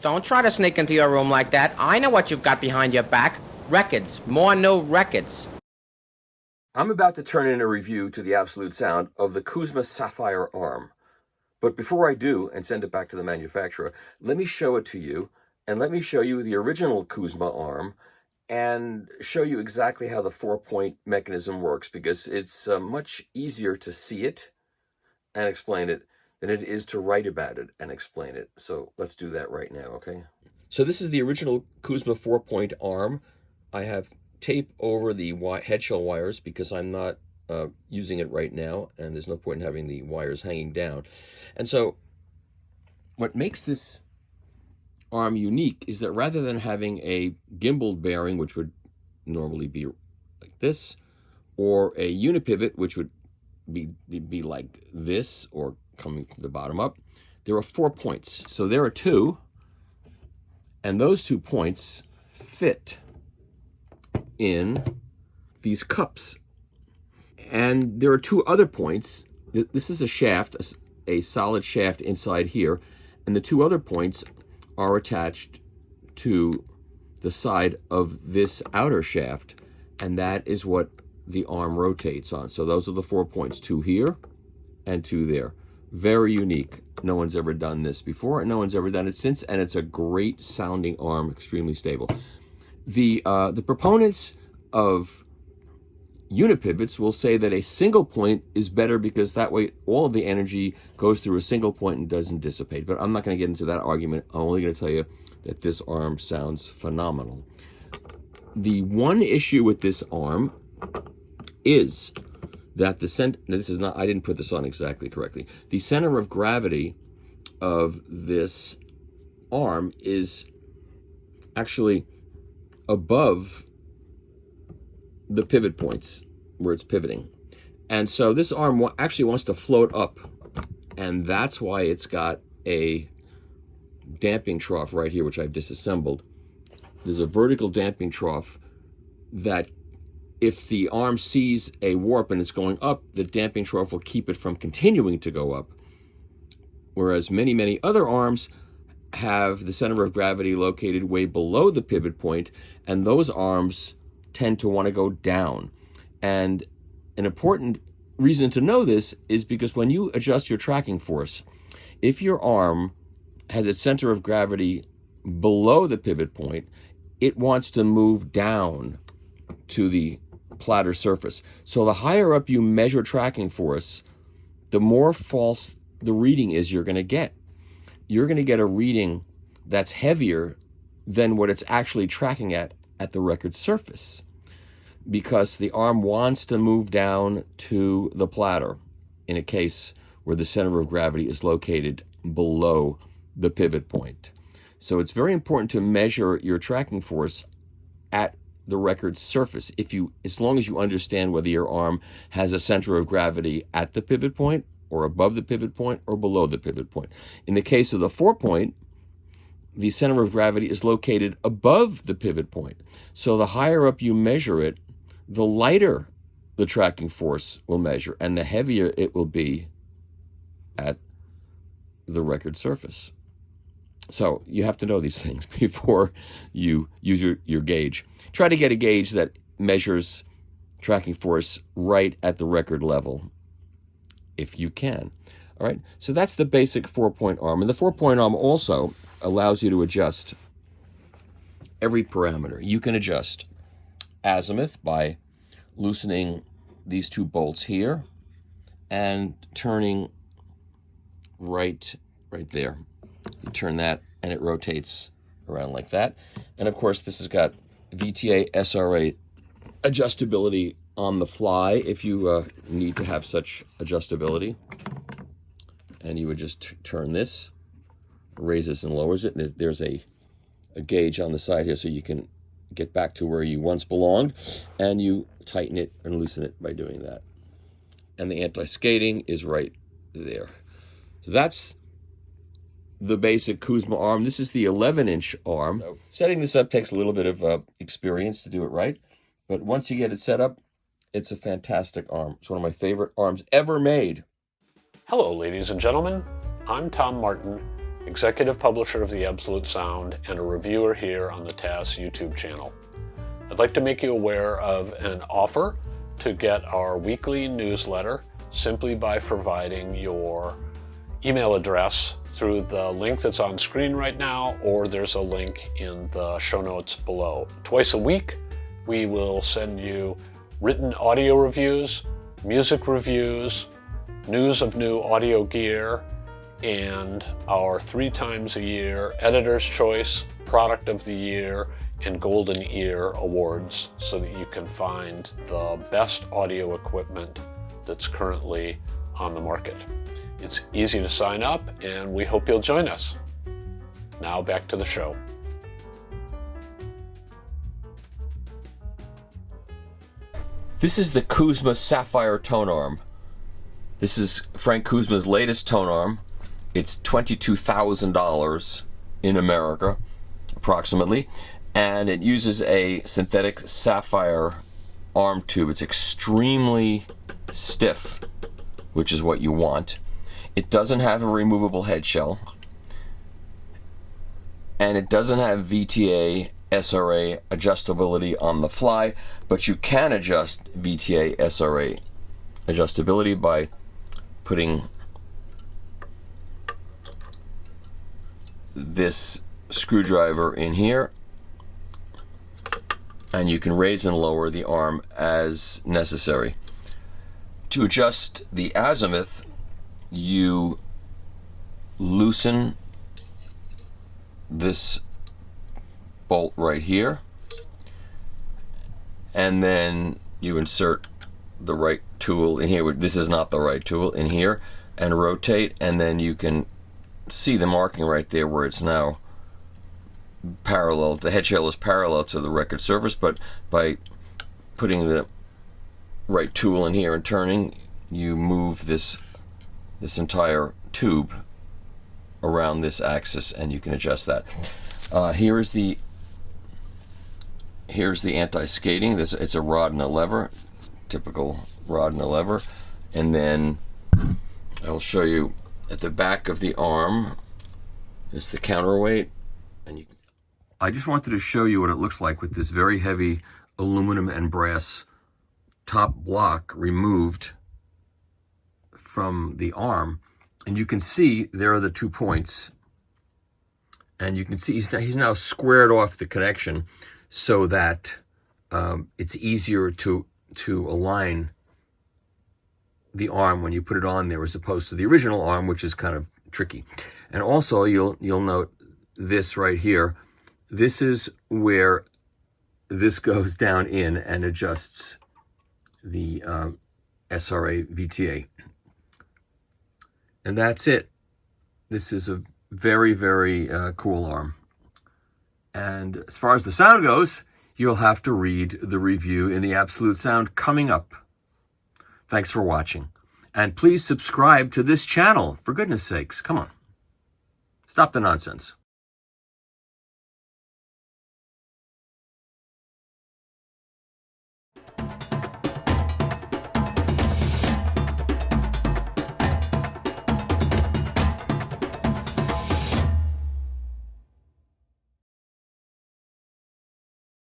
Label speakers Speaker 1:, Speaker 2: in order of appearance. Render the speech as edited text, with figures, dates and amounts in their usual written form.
Speaker 1: Don't try to sneak into your room like that. I know what you've got behind your back. Records. More new records.
Speaker 2: I'm about to turn in a review to the absolute sound of the Kuzma Safir arm. But before I do and send it back to the manufacturer, let me show it to you, and let me show you the original Kuzma arm and show you exactly how the 4-point mechanism works, because it's much easier to see it and explain it than it is to write about it and explain it. So let's do that right now, okay? So this is the original Kuzma 4-point arm. I have tape over the head shell wires because I'm not using it right now, and there's no point in having the wires hanging down. And so what makes this arm unique is that rather than having a gimbal bearing, which would normally be like this, or a unipivot, which would be like this, or coming from the bottom up, there are 4 points. So there are 2, and those 2 points fit in these cups. And there are 2 other points. This is a shaft, a solid shaft inside here, and the 2 other points are attached to the side of this outer shaft, and that is what the arm rotates on. So those are the 4 points, 2 here and 2 there. Very unique. No one's ever done this before, and no one's ever done it since, and it's a great sounding arm, extremely stable. The proponents of unipivots will say that a single point is better because that way all of the energy goes through a single point and doesn't dissipate. But I'm not going to get into that argument. I'm only going to tell you that this arm sounds phenomenal. The one issue with this arm is that I didn't put this on exactly correctly. The center of gravity of this arm is actually above the pivot points where it's pivoting. And so this arm actually wants to float up, and that's why it's got a damping trough right here, which I've disassembled. There's a vertical damping trough that if the arm sees a warp and it's going up, the damping trough will keep it from continuing to go up. Whereas many other arms have the center of gravity located way below the pivot point, and those arms tend to want to go down. And an important reason to know this is because when you adjust your tracking force, if your arm has its center of gravity below the pivot point, it wants to move down to the platter surface. So the higher up you measure tracking force, the more false the reading is you're going to get. You're going to get a reading that's heavier than what it's actually tracking at the record surface, because the arm wants to move down to the platter in a case where the center of gravity is located below the pivot point. So it's very important to measure your tracking force at the record surface, as long as you understand whether your arm has a center of gravity at the pivot point or above the pivot point or below the pivot point. In the case of the 4-point, the center of gravity is located above the pivot point. So the higher up you measure it, the lighter the tracking force will measure, and the heavier it will be at the record surface. So you have to know these things before you use your gauge. Try to get a gauge that measures tracking force right at the record level, if you can. All right, so that's the basic 4-point arm. And the 4-point arm also allows you to adjust every parameter. You can adjust azimuth by loosening these 2 bolts here and turning right there. You turn that and it rotates around like that. And of course, this has got VTA SRA adjustability on the fly if you need to have such adjustability. And you would just turn this, raises and lowers it. There's a gauge on the side here so you can get back to where you once belonged, and you tighten it and loosen it by doing that. And the anti-skating is right there. So that's the basic Kuzma arm. This is the 11-inch arm. So setting this up takes a little bit of experience to do it right, but once you get it set up, it's a fantastic arm. It's one of my favorite arms ever made.
Speaker 3: Hello, ladies and gentlemen. I'm Tom Martin, executive publisher of The Absolute Sound, and a reviewer here on the TAS YouTube channel. I'd like to make you aware of an offer to get our weekly newsletter simply by providing your email address through the link that's on screen right now, or there's a link in the show notes below. Twice a week, we will send you written audio reviews, music reviews, news of new audio gear, and our 3 times a year Editor's Choice, Product of the Year, and Golden Ear awards, so that you can find the best audio equipment that's currently on the market. It's easy to sign up, and we hope you'll join us. Now back to the show.
Speaker 2: This is the Kuzma Safir Tonearm. This is Franc Kuzma's latest Tonearm. It's $22,000 in America, approximately, and it uses a synthetic sapphire arm tube. It's extremely stiff, which is what you want. It doesn't have a removable head shell, and it doesn't have VTA SRA adjustability on the fly, but you can adjust VTA SRA adjustability by putting this screwdriver in here, and you can raise and lower the arm as necessary. To adjust the azimuth, you loosen this bolt right here, and then you insert the right tool in here. This is not the right tool, in here, and rotate, and then you can see the marking right there where it's now parallel. The head shell is parallel to the record surface, but by putting the right tool in here and turning, you move this entire tube around this axis, and you can adjust that. Here's the anti-skating. It's a rod and a lever, typical rod and a lever, and then I'll show you at the back of the arm is the counterweight, and I just wanted to show you what it looks like with this very heavy aluminum and brass top block removed from the arm, and you can see there are the 2 points, and you can see he's now squared off the connection so that it's easier to align the arm when you put it on there, as opposed to the original arm, which is kind of tricky. And also you'll note this right here. This is where this goes down in and adjusts the SRA VTA. And that's it. This is a very, very cool arm. And as far as the sound goes, you'll have to read the review in the Absolute Sound coming up. Thanks for watching. And please subscribe to this channel, for goodness sakes. Come on. Stop the nonsense.